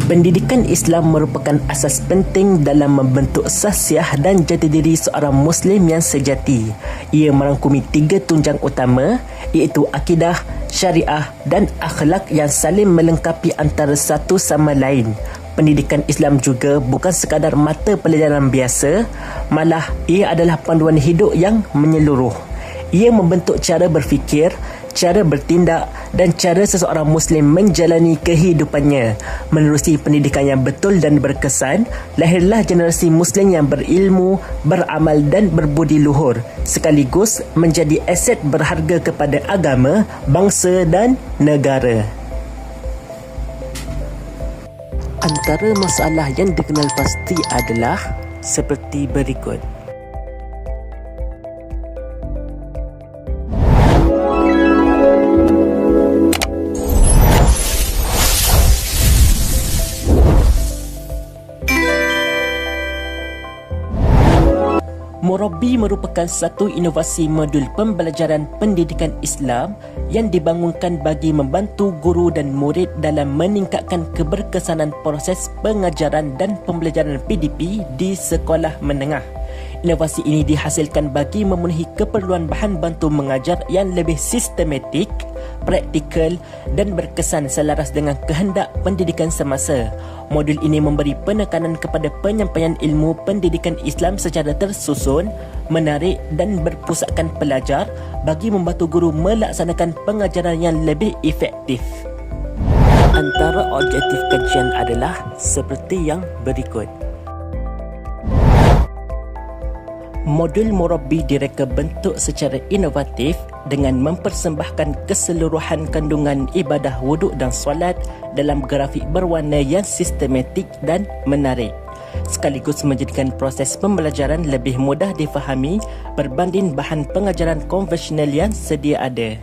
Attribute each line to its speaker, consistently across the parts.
Speaker 1: Pendidikan Islam merupakan asas penting dalam membentuk sahsiah dan jati diri seorang Muslim yang sejati. Ia merangkumi 3 tunjang utama, iaitu akidah, syariah dan akhlak yang saling melengkapi antara satu sama lain. Pendidikan Islam juga bukan sekadar mata pelajaran biasa, malah ia adalah panduan hidup yang menyeluruh. Ia membentuk cara berfikir, cara bertindak dan cara seseorang Muslim menjalani kehidupannya. Menerusi pendidikan yang betul dan berkesan, lahirlah generasi Muslim yang berilmu, beramal dan berbudi luhur, sekaligus menjadi aset berharga kepada agama, bangsa dan negara. Antara masalah yang dikenal pasti adalah seperti berikut. Murabi merupakan satu inovasi modul pembelajaran pendidikan Islam yang dibangunkan bagi membantu guru dan murid dalam meningkatkan keberkesanan proses pengajaran dan pembelajaran PDP di sekolah menengah. Inovasi ini dihasilkan bagi memenuhi keperluan bahan bantu mengajar yang lebih sistematik, praktikal dan berkesan selaras dengan kehendak pendidikan semasa. Modul ini memberi penekanan kepada penyampaian ilmu pendidikan Islam secara tersusun, menarik dan berpusatkan pelajar bagi membantu guru melaksanakan pengajaran yang lebih efektif. Antara objektif kajian adalah seperti yang berikut. Modul Murabi direka bentuk secara inovatif dengan mempersembahkan keseluruhan kandungan ibadah wuduk dan solat dalam grafik berwarna yang sistematik dan menarik, sekaligus menjadikan proses pembelajaran lebih mudah difahami berbanding bahan pengajaran konvensional yang sedia ada.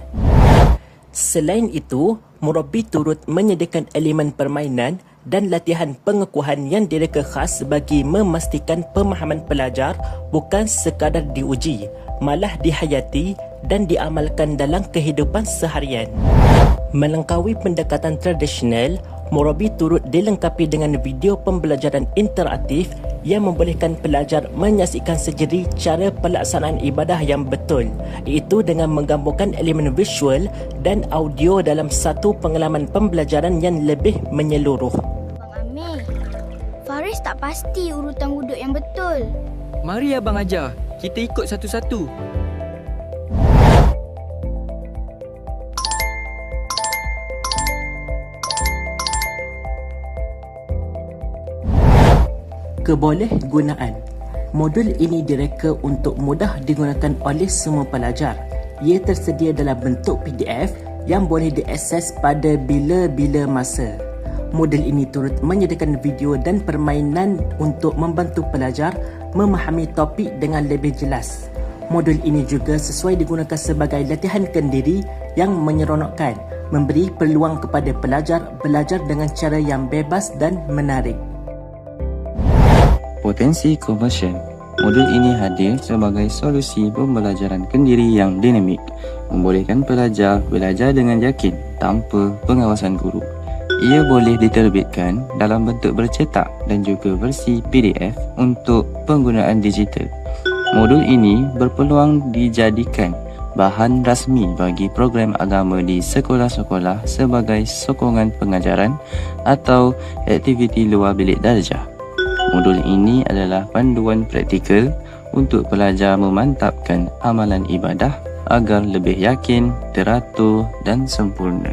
Speaker 1: Selain itu, Murabi turut menyediakan elemen permainan dan latihan pengukuhan yang direka khas bagi memastikan pemahaman pelajar bukan sekadar diuji, malah dihayati dan diamalkan dalam kehidupan seharian. Melengkapi pendekatan tradisional, Murabi turut dilengkapi dengan video pembelajaran interaktif yang membolehkan pelajar menyaksikan sendiri cara pelaksanaan ibadah yang betul, iaitu dengan menggabungkan elemen visual dan audio dalam satu pengalaman pembelajaran yang lebih menyeluruh.
Speaker 2: Abang Amir, Faris tak pasti urutan wuduk yang betul.
Speaker 3: Mari abang ajar, kita ikut satu-satu.
Speaker 1: Kebolehgunaan. Modul ini direka untuk mudah digunakan oleh semua pelajar. Ia tersedia dalam bentuk PDF yang boleh diakses pada bila-bila masa. Modul ini turut menyediakan video dan permainan untuk membantu pelajar memahami topik dengan lebih jelas. Modul ini juga sesuai digunakan sebagai latihan kendiri yang menyeronokkan, memberi peluang kepada pelajar belajar dengan cara yang bebas dan menarik.
Speaker 4: Potensi conversion. Modul ini hadir sebagai solusi pembelajaran kendiri yang dinamik, membolehkan pelajar belajar dengan yakin tanpa pengawasan guru. Ia boleh diterbitkan dalam bentuk bercetak dan juga versi PDF untuk penggunaan digital. Modul ini berpeluang dijadikan bahan rasmi bagi program agama di sekolah-sekolah sebagai sokongan pengajaran atau aktiviti luar bilik darjah. Modul ini adalah panduan praktikal untuk pelajar memantapkan amalan ibadah agar lebih yakin, teratur dan sempurna.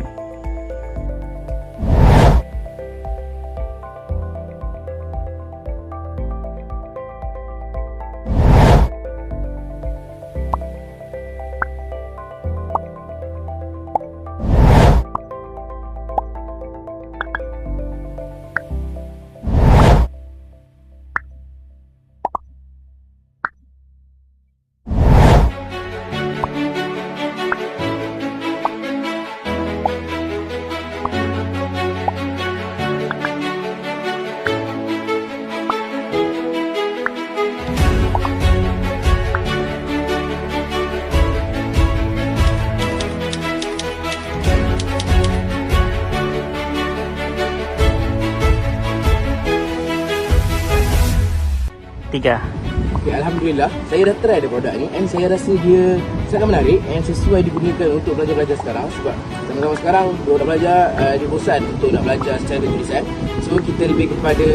Speaker 5: Okay, Alhamdulillah, saya dah try ada produk ni and saya rasa dia sangat menarik and sesuai digunakan untuk pelajar-pelajar sekarang sebab sama-sama sekarang diorang nak belajar, dia bosan untuk nak belajar secara tulisan. So kita lebih kepada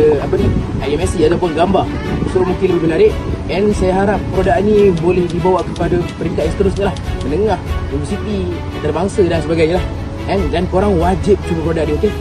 Speaker 5: IMSC ataupun gambar. So mungkin lebih menarik and saya harap produk ni boleh dibawa kepada peringkat yang seterusnya lah, menengah, universiti, antarabangsa dan sebagainya lah. Dan korang wajib cuba produk ni, okey?